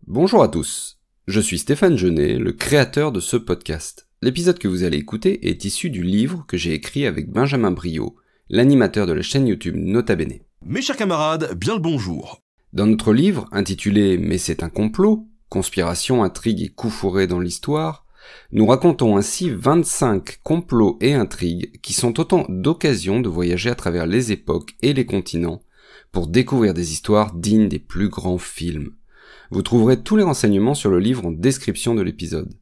Bonjour à tous, je suis Stéphane Genet, le créateur de ce podcast. L'épisode que vous allez écouter est issu du livre que j'ai écrit avec Benjamin Briot, l'animateur de la chaîne YouTube Nota Bene. Mes chers camarades, bien le bonjour. Dans notre livre, intitulé « Mais c'est un complot », conspiration, intrigue et coups fourrés dans l'histoire, nous racontons ainsi 25 complots et intrigues qui sont autant d'occasions de voyager à travers les époques et les continents pour découvrir des histoires dignes des plus grands films. Vous trouverez tous les renseignements sur le livre en description de l'épisode.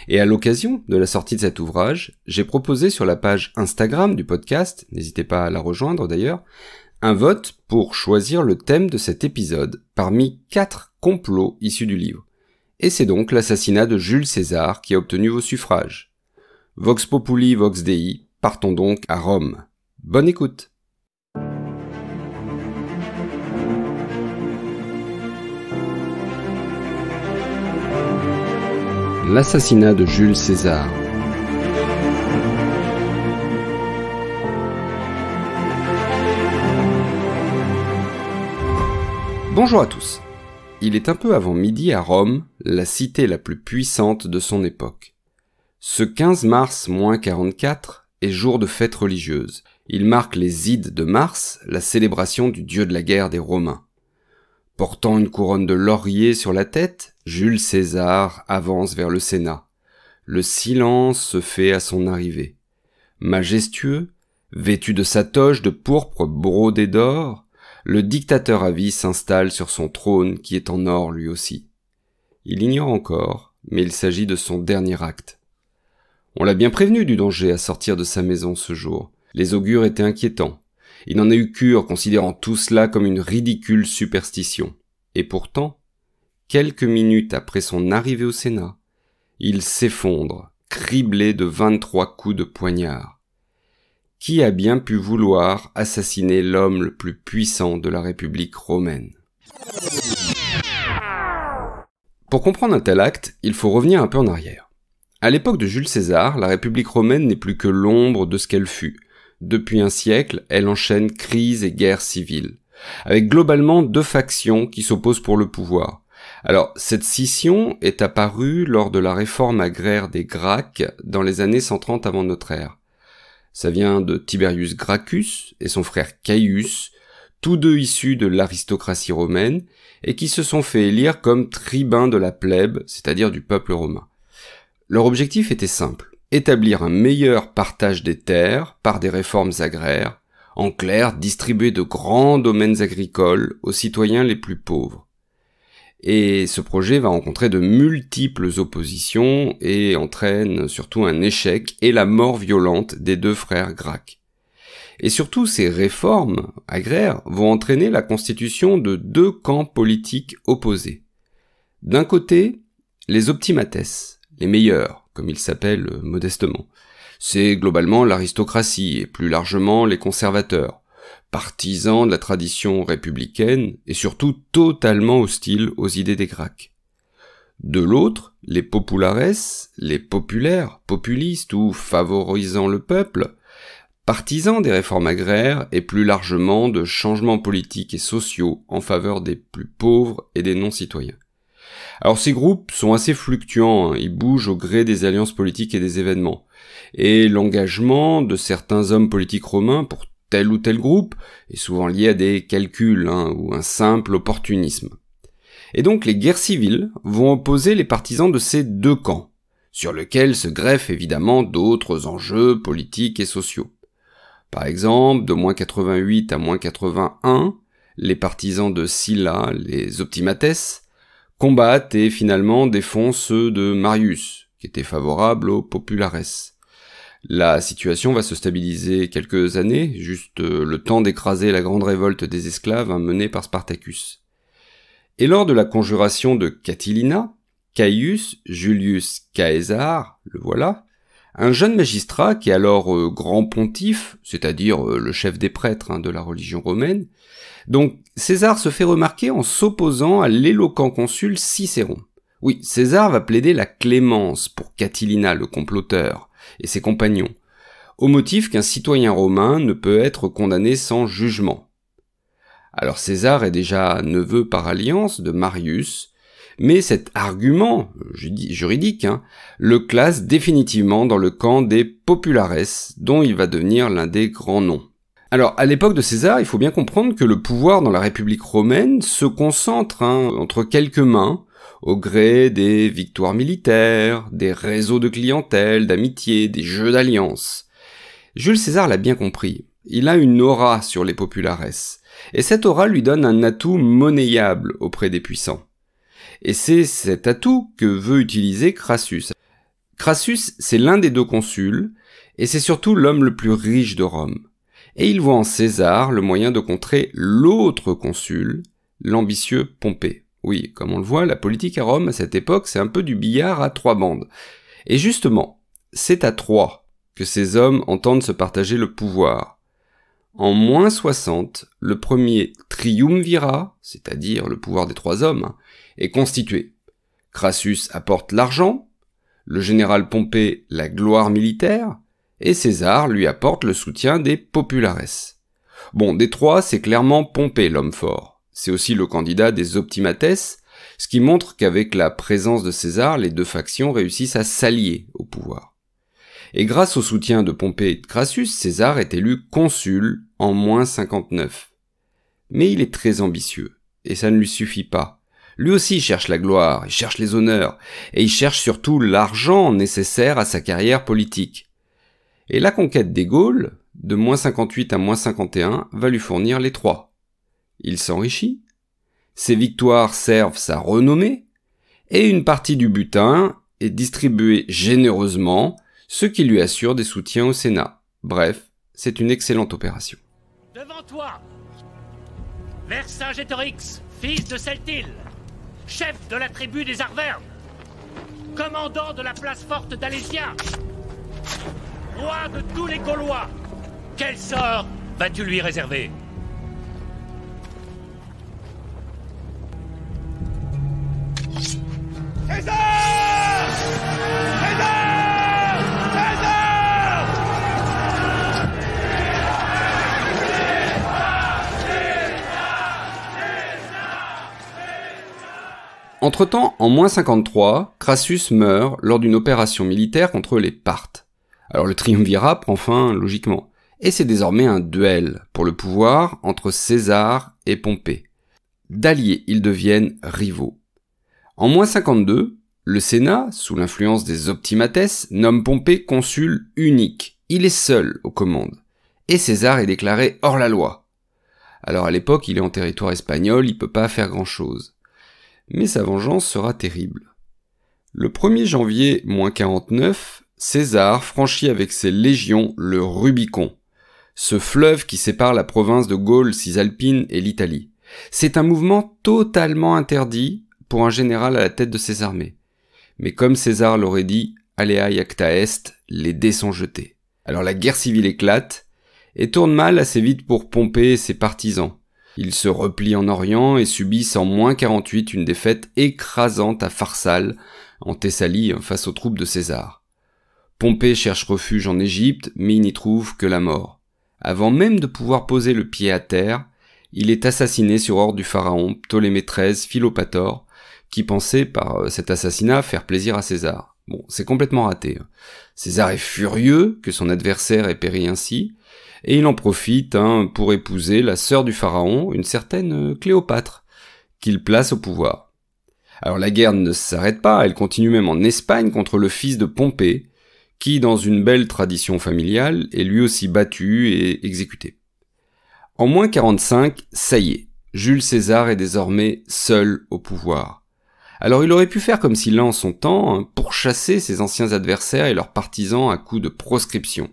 Et à l'occasion de la sortie de cet ouvrage, j'ai proposé sur la page Instagram du podcast, n'hésitez pas à la rejoindre d'ailleurs, un vote pour choisir le thème de cet épisode parmi 4 complots issus du livre. Et c'est donc l'assassinat de Jules César qui a obtenu vos suffrages. Vox Populi, Vox Dei, partons donc à Rome. Bonne écoute! L'assassinat de Jules César. Bonjour à tous. Il est un peu avant midi à Rome, la cité la plus puissante de son époque. Ce 15 mars -44 est jour de fête religieuse. Il marque les Ides de mars, la célébration du dieu de la guerre des Romains. Portant une couronne de laurier sur la tête, Jules César avance vers le Sénat. Le silence se fait à son arrivée. Majestueux, vêtu de sa toge de pourpre brodée d'or, le dictateur à vie s'installe sur son trône qui est en or lui aussi. Il ignore encore, mais il s'agit de son dernier acte. On l'a bien prévenu du danger à sortir de sa maison ce jour. Les augures étaient inquiétants. Il n'en a eu cure, considérant tout cela comme une ridicule superstition. Et pourtant, quelques minutes après son arrivée au Sénat, il s'effondre, criblé de 23 coups de poignard. Qui a bien pu vouloir assassiner l'homme le plus puissant de la République romaine? Pour comprendre un tel acte, il faut revenir un peu en arrière. À l'époque de Jules César, la République romaine n'est plus que l'ombre de ce qu'elle fut. Depuis un siècle, elle enchaîne crises et guerres civiles, avec globalement 2 factions qui s'opposent pour le pouvoir. Alors, cette scission est apparue lors de la réforme agraire des Gracques dans les années 130 avant notre ère. Ça vient de Tiberius Gracchus et son frère Caius, tous deux issus de l'aristocratie romaine, et qui se sont fait élire comme tribuns de la plèbe, c'est-à-dire du peuple romain. Leur objectif était simple. Établir un meilleur partage des terres par des réformes agraires, en clair, distribuer de grands domaines agricoles aux citoyens les plus pauvres. Et ce projet va rencontrer de multiples oppositions et entraîne surtout un échec et la mort violente des 2 frères Gracques. Et surtout, ces réformes agraires vont entraîner la constitution de 2 camps politiques opposés. D'un côté, les optimates, les meilleurs, comme ils s'appellent modestement. C'est globalement l'aristocratie et plus largement les conservateurs, partisans de la tradition républicaine et surtout totalement hostiles aux idées des Gracques. De l'autre, les populares, les populaires, populistes ou favorisant le peuple, partisans des réformes agraires et plus largement de changements politiques et sociaux en faveur des plus pauvres et des non-citoyens. Alors ces groupes sont assez fluctuants, ils bougent au gré des alliances politiques et des événements. Et l'engagement de certains hommes politiques romains pour tel ou tel groupe est souvent lié à des calculs ou un simple opportunisme. Et donc les guerres civiles vont opposer les partisans de ces 2 camps, sur lesquels se greffent évidemment d'autres enjeux politiques et sociaux. Par exemple, de -88 à -81, les partisans de Sylla, les optimates, combattent et finalement défoncent ceux de Marius, qui étaient favorables aux populares. La situation va se stabiliser quelques années, juste le temps d'écraser la grande révolte des esclaves menée par Spartacus. Et lors de la conjuration de Catilina, Caius Julius Caesar, le voilà, un jeune magistrat qui est alors grand pontife, c'est-à-dire le chef des prêtres de la religion romaine. Donc César se fait remarquer en s'opposant à l'éloquent consul Cicéron. Oui, César va plaider la clémence pour Catilina le comploteur et ses compagnons, au motif qu'un citoyen romain ne peut être condamné sans jugement. Alors César est déjà neveu par alliance de Marius, Mais cet argument juridique le classe définitivement dans le camp des populares, dont il va devenir l'un des grands noms. Alors, à l'époque de César, il faut bien comprendre que le pouvoir dans la République romaine se concentre entre quelques mains, au gré des victoires militaires, des réseaux de clientèle, d'amitié, des jeux d'alliance. Jules César l'a bien compris. Il a une aura sur les populares, et cette aura lui donne un atout monnayable auprès des puissants. Et c'est cet atout que veut utiliser Crassus. Crassus, c'est l'un des deux consuls, et c'est surtout l'homme le plus riche de Rome. Et il voit en César le moyen de contrer l'autre consul, l'ambitieux Pompée. Oui, comme on le voit, la politique à Rome à cette époque, c'est un peu du billard à trois bandes. Et justement, c'est à trois que ces hommes entendent se partager le pouvoir. En moins 60, le premier triumvirat, c'est-à-dire le pouvoir des trois hommes, est constitué. Crassus apporte l'argent, le général Pompée la gloire militaire, et César lui apporte le soutien des populares. Bon, des trois, c'est clairement Pompée l'homme fort. C'est aussi le candidat des optimates, ce qui montre qu'avec la présence de César, les deux factions réussissent à s'allier au pouvoir. Et grâce au soutien de Pompée et de Crassus, César est élu consul en moins 59. Mais il est très ambitieux, et ça ne lui suffit pas. Lui aussi cherche la gloire, il cherche les honneurs, et il cherche surtout l'argent nécessaire à sa carrière politique. Et la conquête des Gaules, de moins 58 à moins 51, va lui fournir les trois. Il s'enrichit, ses victoires servent sa renommée, et une partie du butin est distribuée généreusement, ce qui lui assure des soutiens au Sénat. Bref, c'est une excellente opération. Devant toi, Vercingétorix, fils de Celtil, chef de la tribu des Arvernes, commandant de la place forte d'Alésia, roi de tous les Gaulois, quel sort vas-tu lui réserver? César! César! César! Entre-temps, en moins 53, Crassus meurt lors d'une opération militaire contre les Parthes. Alors le triumvirat prend fin logiquement, et c'est désormais un duel pour le pouvoir entre César et Pompée. D'alliés, ils deviennent rivaux. En moins 52, le Sénat, sous l'influence des optimates, nomme Pompée consul unique. Il est seul aux commandes. Et César est déclaré hors la loi. Alors à l'époque, il est en territoire espagnol, il peut pas faire grand-chose. Mais sa vengeance sera terrible. Le 1er janvier moins 49, César franchit avec ses légions le Rubicon, ce fleuve qui sépare la province de Gaule cisalpine et l'Italie. C'est un mouvement totalement interdit pour un général à la tête de ses armées. Mais comme César l'aurait dit, alea iacta est, les dés sont jetés. Alors la guerre civile éclate, et tourne mal assez vite pour Pompée et ses partisans. Ils se replient en Orient et subissent en moins 48 une défaite écrasante à Pharsale, en Thessalie, face aux troupes de César. Pompée cherche refuge en Égypte, mais il n'y trouve que la mort. Avant même de pouvoir poser le pied à terre, il est assassiné sur ordre du pharaon Ptolémée XIII Philopator, qui pensait par cet assassinat faire plaisir à César. Bon, c'est complètement raté. César est furieux que son adversaire ait péri ainsi, et il en profite pour épouser la sœur du pharaon, une certaine Cléopâtre, qu'il place au pouvoir. Alors la guerre ne s'arrête pas, elle continue même en Espagne contre le fils de Pompée, qui, dans une belle tradition familiale, est lui aussi battu et exécuté. En moins 45, ça y est, Jules César est désormais seul au pouvoir. Alors il aurait pu faire comme s'il l'a en son temps, pourchasser ses anciens adversaires et leurs partisans à coups de proscription.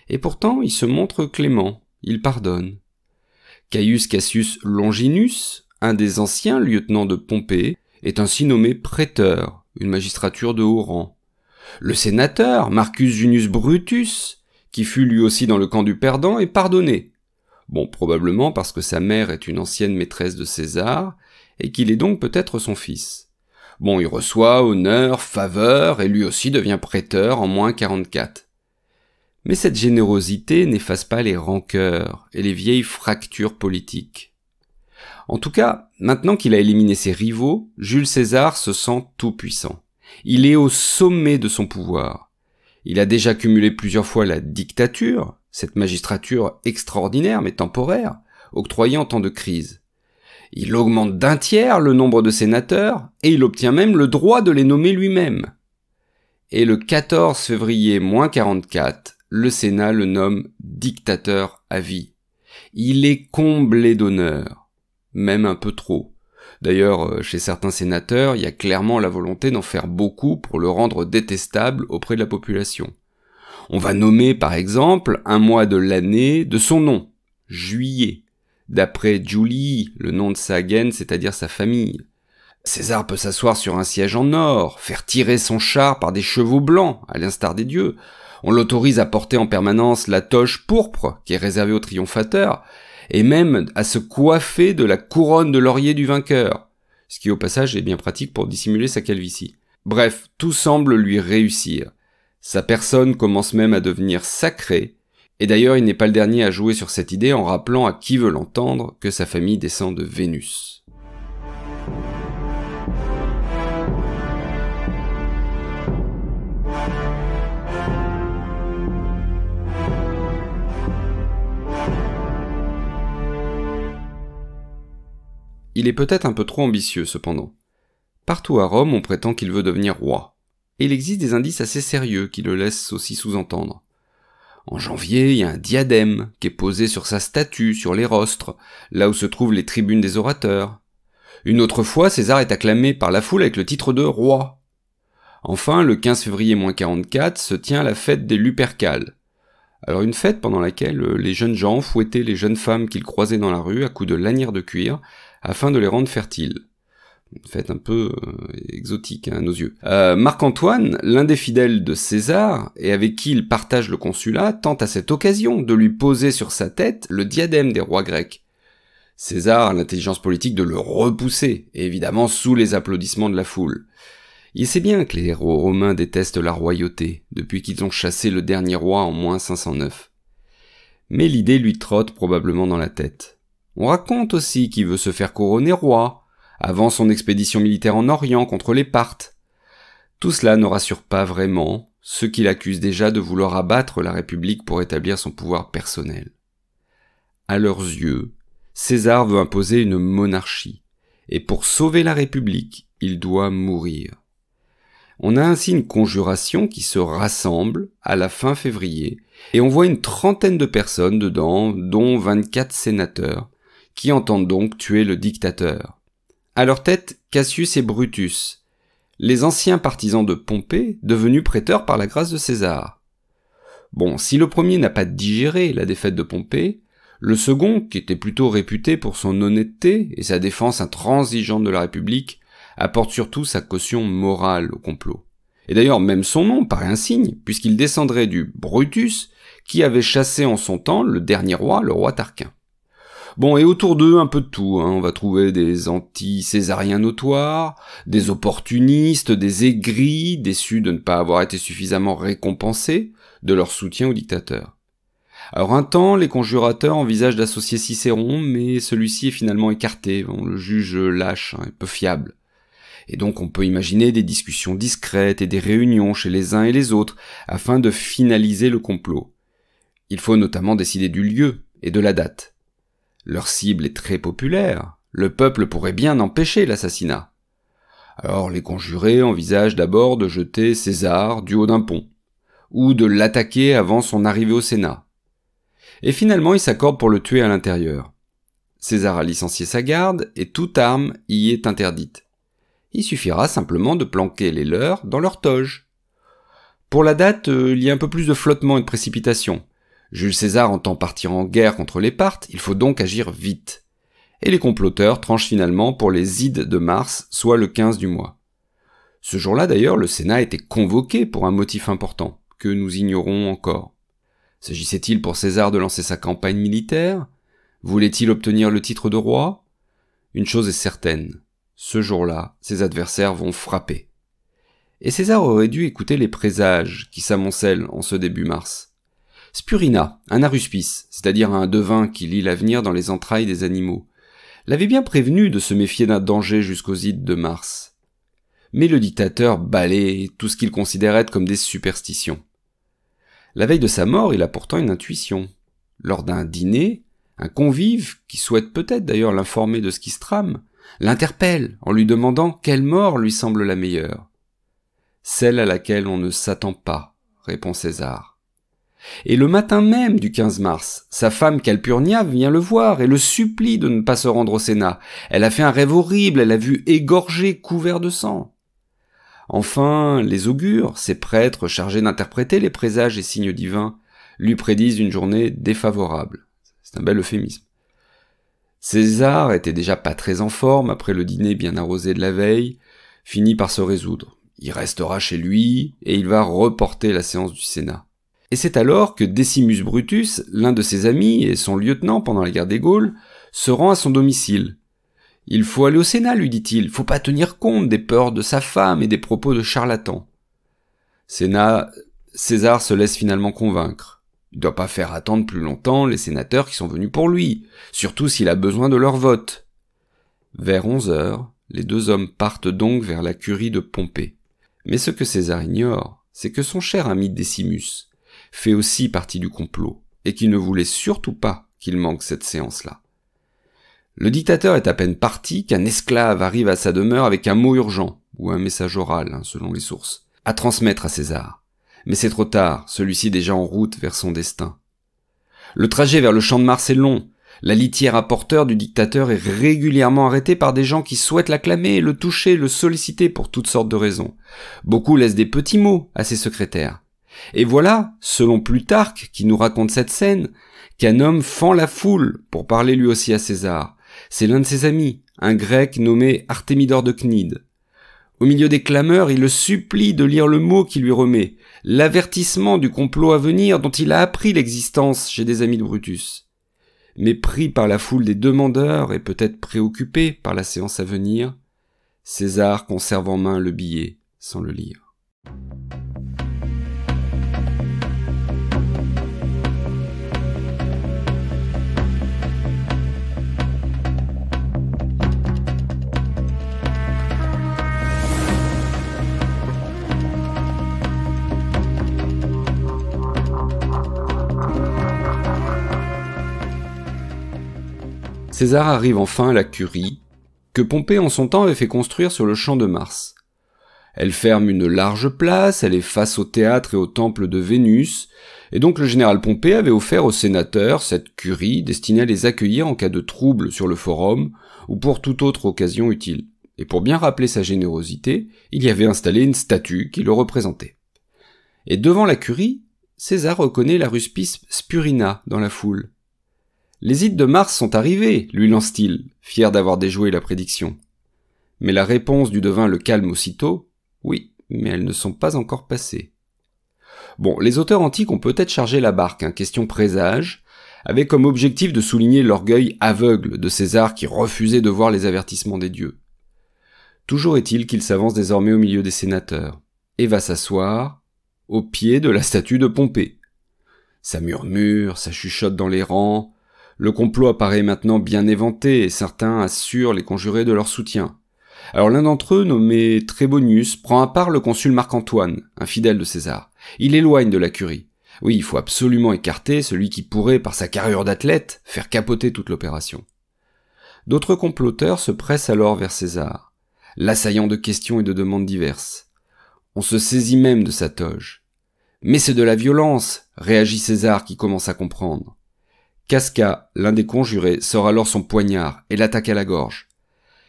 Et pourtant, il se montre clément, il pardonne. Caius Cassius Longinus, un des anciens lieutenants de Pompée, est ainsi nommé préteur, une magistrature de haut rang. Le sénateur, Marcus Junius Brutus, qui fut lui aussi dans le camp du perdant, est pardonné. Bon, probablement parce que sa mère est une ancienne maîtresse de César, et qu'il est donc peut-être son fils. Bon, il reçoit honneur, faveur, et lui aussi devient préteur en moins 44. Mais cette générosité n'efface pas les rancœurs et les vieilles fractures politiques. En tout cas, maintenant qu'il a éliminé ses rivaux, Jules César se sent tout-puissant. Il est au sommet de son pouvoir. Il a déjà cumulé plusieurs fois la dictature, cette magistrature extraordinaire mais temporaire, octroyée en temps de crise. Il augmente d'un tiers le nombre de sénateurs, et il obtient même le droit de les nommer lui-même. Et le 14 février 44, le Sénat le nomme dictateur à vie. Il est comblé d'honneur, même un peu trop. D'ailleurs, chez certains sénateurs, il y a clairement la volonté d'en faire beaucoup pour le rendre détestable auprès de la population. On va nommer par exemple un mois de l'année de son nom, juillet, d'après Julie, le nom de sa gaine, c'est-à-dire sa famille. César peut s'asseoir sur un siège en or, faire tirer son char par des chevaux blancs, à l'instar des dieux. On l'autorise à porter en permanence la toge pourpre, qui est réservée aux triomphateurs, et même à se coiffer de la couronne de laurier du vainqueur, ce qui au passage est bien pratique pour dissimuler sa calvitie. Bref, tout semble lui réussir. Sa personne commence même à devenir sacrée, et d'ailleurs il n'est pas le dernier à jouer sur cette idée en rappelant à qui veut l'entendre que sa famille descend de Vénus. Il est peut-être un peu trop ambitieux, cependant. Partout à Rome, on prétend qu'il veut devenir roi. Et il existe des indices assez sérieux qui le laissent aussi sous-entendre. En janvier, il y a un diadème qui est posé sur sa statue, sur les rostres, là où se trouvent les tribunes des orateurs. Une autre fois, César est acclamé par la foule avec le titre de roi. Enfin, le 15 février 44, se tient la fête des Lupercales. Alors une fête pendant laquelle les jeunes gens fouettaient les jeunes femmes qu'ils croisaient dans la rue à coups de lanières de cuir, afin de les rendre fertiles. Une fête un peu exotique à nos yeux. Marc-Antoine, l'un des fidèles de César, et avec qui il partage le consulat, tente à cette occasion de lui poser sur sa tête le diadème des rois grecs. César a l'intelligence politique de le repousser, et évidemment sous les applaudissements de la foule. Il sait bien que les héros romains détestent la royauté, depuis qu'ils ont chassé le dernier roi en moins 509. Mais l'idée lui trotte probablement dans la tête. On raconte aussi qu'il veut se faire couronner roi, avant son expédition militaire en Orient contre les Parthes. Tout cela ne rassure pas vraiment ceux qui l'accusent déjà de vouloir abattre la République pour établir son pouvoir personnel. À leurs yeux, César veut imposer une monarchie, et pour sauver la République, il doit mourir. On a ainsi une conjuration qui se rassemble à la fin février, et on voit une trentaine de personnes dedans, dont 24 sénateurs, qui entendent donc tuer le dictateur. À leur tête, Cassius et Brutus, les anciens partisans de Pompée, devenus préteurs par la grâce de César. Bon, si le premier n'a pas digéré la défaite de Pompée, le second, qui était plutôt réputé pour son honnêteté et sa défense intransigeante de la République, apporte surtout sa caution morale au complot. Et d'ailleurs, même son nom paraît un signe, puisqu'il descendrait du Brutus, qui avait chassé en son temps le dernier roi, le roi Tarquin. Bon, et autour d'eux, un peu de tout, on va trouver des anti-césariens notoires, des opportunistes, des aigris, déçus de ne pas avoir été suffisamment récompensés de leur soutien au dictateur. Alors un temps, les conjurateurs envisagent d'associer Cicéron, mais celui-ci est finalement écarté, on le juge lâche et peu fiable. Et donc on peut imaginer des discussions discrètes et des réunions chez les uns et les autres, afin de finaliser le complot. Il faut notamment décider du lieu et de la date. Leur cible est très populaire, le peuple pourrait bien empêcher l'assassinat. Alors les conjurés envisagent d'abord de jeter César du haut d'un pont, ou de l'attaquer avant son arrivée au Sénat. Et finalement ils s'accordent pour le tuer à l'intérieur. César a licencié sa garde, et toute arme y est interdite. Il suffira simplement de planquer les leurs dans leur toge. Pour la date, il y a un peu plus de flottement et de précipitation. Jules César entend partir en guerre contre les Parthes, il faut donc agir vite. Et les comploteurs tranchent finalement pour les Ides de mars, soit le 15 du mois. Ce jour-là d'ailleurs, le Sénat était convoqué pour un motif important, que nous ignorons encore. S'agissait-il pour César de lancer sa campagne militaire? Voulait-il obtenir le titre de roi? Une chose est certaine, ce jour-là, ses adversaires vont frapper. Et César aurait dû écouter les présages qui s'amoncellent en ce début mars. Spurina, un aruspice, c'est-à-dire un devin qui lit l'avenir dans les entrailles des animaux, l'avait bien prévenu de se méfier d'un danger jusqu'aux ides de Mars. Mais le dictateur balayait tout ce qu'il considérait comme des superstitions. La veille de sa mort, il a pourtant une intuition. Lors d'un dîner, un convive, qui souhaite peut-être d'ailleurs l'informer de ce qui se trame, l'interpelle en lui demandant quelle mort lui semble la meilleure. « Celle à laquelle on ne s'attend pas », répond César. Et le matin même du 15 mars, sa femme Calpurnia vient le voir et le supplie de ne pas se rendre au Sénat. Elle a fait un rêve horrible, elle l'a vu égorgé, couvert de sang. Enfin, les augures, ces prêtres chargés d'interpréter les présages et signes divins, lui prédisent une journée défavorable. C'est un bel euphémisme. César était déjà pas très en forme après le dîner bien arrosé de la veille, finit par se résoudre. Il restera chez lui et il va reporter la séance du Sénat. Et c'est alors que Decimus Brutus, l'un de ses amis et son lieutenant pendant la guerre des Gaules, se rend à son domicile. « Il faut aller au Sénat, lui dit-il, faut pas tenir compte des peurs de sa femme et des propos de charlatans. » César se laisse finalement convaincre. Il ne doit pas faire attendre plus longtemps les sénateurs qui sont venus pour lui, surtout s'il a besoin de leur vote. Vers 11h, les deux hommes partent donc vers la curie de Pompée. Mais ce que César ignore, c'est que son cher ami Decimus fait aussi partie du complot, et qu'il ne voulait surtout pas qu'il manque cette séance-là. Le dictateur est à peine parti qu'un esclave arrive à sa demeure avec un mot urgent, ou un message oral, selon les sources, à transmettre à César. Mais c'est trop tard, celui-ci est déjà en route vers son destin. Le trajet vers le champ de Mars est long. La litière à porteur du dictateur est régulièrement arrêtée par des gens qui souhaitent l'acclamer, le toucher, le solliciter pour toutes sortes de raisons. Beaucoup laissent des petits mots à ses secrétaires. Et voilà, selon Plutarque, qui nous raconte cette scène, qu'un homme fend la foule pour parler lui aussi à César. C'est l'un de ses amis, un grec nommé Artémidore de Cnide. Au milieu des clameurs, il le supplie de lire le mot qu'il lui remet, l'avertissement du complot à venir dont il a appris l'existence chez des amis de Brutus. Mais pris par la foule des demandeurs et peut-être préoccupé par la séance à venir, César conserve en main le billet sans le lire. César arrive enfin à la curie, que Pompée en son temps avait fait construire sur le champ de Mars. Elle ferme une large place, elle est face au théâtre et au temple de Vénus, et donc le général Pompée avait offert aux sénateurs cette curie destinée à les accueillir en cas de trouble sur le forum ou pour toute autre occasion utile. Et pour bien rappeler sa générosité, il y avait installé une statue qui le représentait. Et devant la curie, César reconnaît la ruspice Spurina dans la foule. « Les ides de Mars sont arrivés », lui lance-t-il, fier d'avoir déjoué la prédiction. Mais la réponse du devin le calme aussitôt. « Oui, mais elles ne sont pas encore passées. » Bon, les auteurs antiques ont peut-être chargé la barque, question présage, avec comme objectif de souligner l'orgueil aveugle de César qui refusait de voir les avertissements des dieux. Toujours est-il qu'il s'avance désormais au milieu des sénateurs, et va s'asseoir au pied de la statue de Pompée. Ça murmure, ça chuchote dans les rangs. Le complot apparaît maintenant bien éventé et certains assurent les conjurés de leur soutien. Alors l'un d'entre eux, nommé Trébonius, prend à part le consul Marc-Antoine, un fidèle de César. Il l'éloigne de la curie. Oui, il faut absolument écarter celui qui pourrait, par sa carrure d'athlète, faire capoter toute l'opération. D'autres comploteurs se pressent alors vers César, l'assaillant de questions et de demandes diverses. On se saisit même de sa toge. Mais c'est de la violence, réagit César qui commence à comprendre. Casca, l'un des conjurés, sort alors son poignard et l'attaque à la gorge.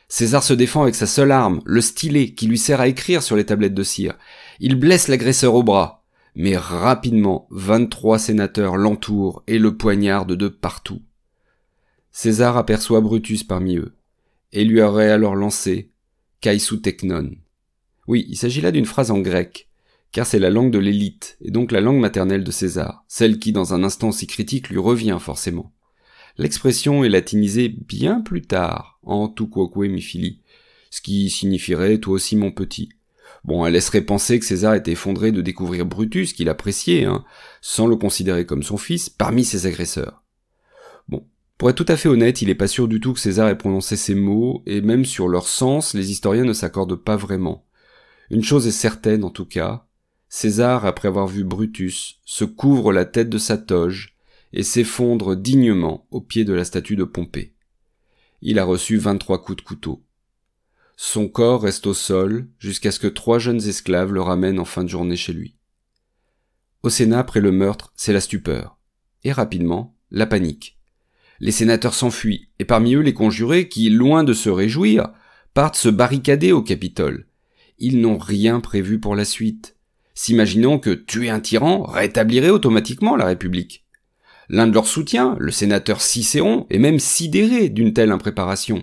César se défend avec sa seule arme, le stylet qui lui sert à écrire sur les tablettes de cire. Il blesse l'agresseur au bras, mais rapidement, 23 sénateurs l'entourent et le poignardent de partout. César aperçoit Brutus parmi eux, et lui aurait alors lancé « Kaisou teknon ». Oui, il s'agit là d'une phrase en grec, car c'est la langue de l'élite, et donc la langue maternelle de César, celle qui, dans un instant si critique, lui revient forcément. L'expression est latinisée bien plus tard, en tu quoque mi fili, ce qui signifierait « toi aussi mon petit ». Bon, elle laisserait penser que César était effondré de découvrir Brutus, qu'il appréciait, sans le considérer comme son fils, parmi ses agresseurs. Bon, Pour être tout à fait honnête, il est pas sûr du tout que César ait prononcé ces mots, et même sur leur sens, les historiens ne s'accordent pas vraiment. Une chose est certaine en tout cas, César, après avoir vu Brutus, se couvre la tête de sa toge et s'effondre dignement au pied de la statue de Pompée. Il a reçu 23 coups de couteau. Son corps reste au sol jusqu'à ce que 3 jeunes esclaves le ramènent en fin de journée chez lui. Au Sénat, après le meurtre, c'est la stupeur. Et rapidement, la panique. Les sénateurs s'enfuient, et parmi eux les conjurés qui, loin de se réjouir, partent se barricader au Capitole. Ils n'ont rien prévu pour la suite, s'imaginant que tuer un tyran rétablirait automatiquement la République. L'un de leurs soutiens, le sénateur Cicéron, est même sidéré d'une telle impréparation.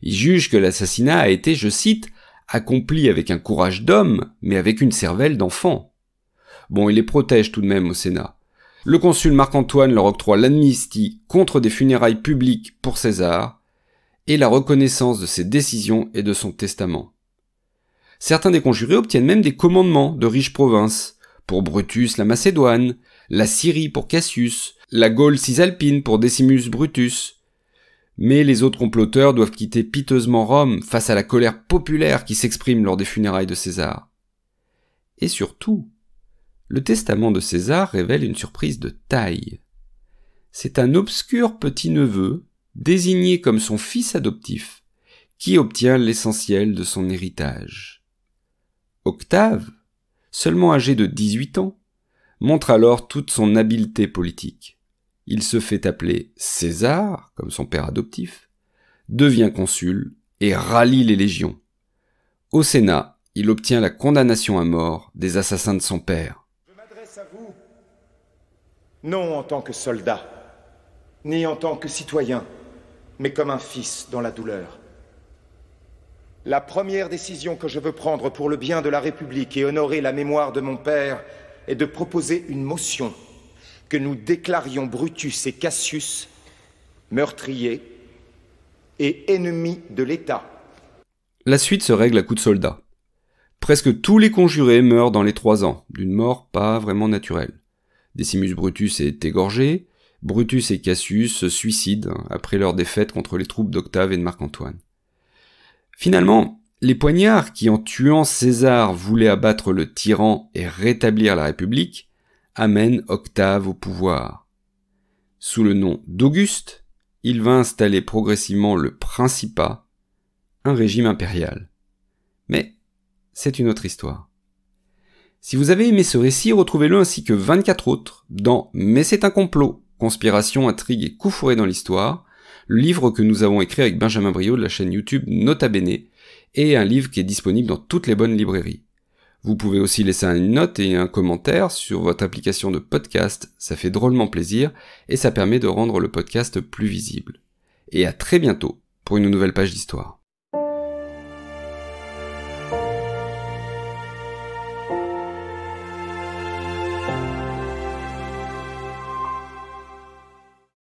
Il juge que l'assassinat a été, je cite, « accompli avec un courage d'homme, mais avec une cervelle d'enfant ». Bon, il les protège tout de même au Sénat. Le consul Marc-Antoine leur octroie l'amnistie contre des funérailles publiques pour César et la reconnaissance de ses décisions et de son testament. Certains des conjurés obtiennent même des commandements de riches provinces, pour Brutus la Macédoine, la Syrie pour Cassius, la Gaule cisalpine pour Decimus Brutus. Mais les autres comploteurs doivent quitter piteusement Rome face à la colère populaire qui s'exprime lors des funérailles de César. Et surtout, le testament de César révèle une surprise de taille. C'est un obscur petit-neveu, désigné comme son fils adoptif, qui obtient l'essentiel de son héritage. Octave, seulement âgé de 18 ans, montre alors toute son habileté politique. Il se fait appeler César, comme son père adoptif, devient consul et rallie les légions. Au Sénat, il obtient la condamnation à mort des assassins de son père. Je m'adresse à vous, non en tant que soldat, ni en tant que citoyen, mais comme un fils dans la douleur. La première décision que je veux prendre pour le bien de la République et honorer la mémoire de mon père est de proposer une motion que nous déclarions Brutus et Cassius meurtriers et ennemis de l'État. La suite se règle à coups de soldats. Presque tous les conjurés meurent dans les 3 ans, d'une mort pas vraiment naturelle. Decimus Brutus est égorgé, Brutus et Cassius se suicident après leur défaite contre les troupes d'Octave et de Marc-Antoine. Finalement, les poignards qui en tuant César voulaient abattre le tyran et rétablir la République amènent Octave au pouvoir. Sous le nom d'Auguste, il va installer progressivement le Principat, un régime impérial. Mais c'est une autre histoire. Si vous avez aimé ce récit, retrouvez-le ainsi que 24 autres dans « Mais c'est un complot, conspiration, intrigue et coups fourrés dans l'histoire », le livre que nous avons écrit avec Benjamin Briot de la chaîne YouTube Nota Bene, et un livre qui est disponible dans toutes les bonnes librairies. Vous pouvez aussi laisser une note et un commentaire sur votre application de podcast, ça fait drôlement plaisir, et ça permet de rendre le podcast plus visible. Et à très bientôt pour une nouvelle page d'histoire.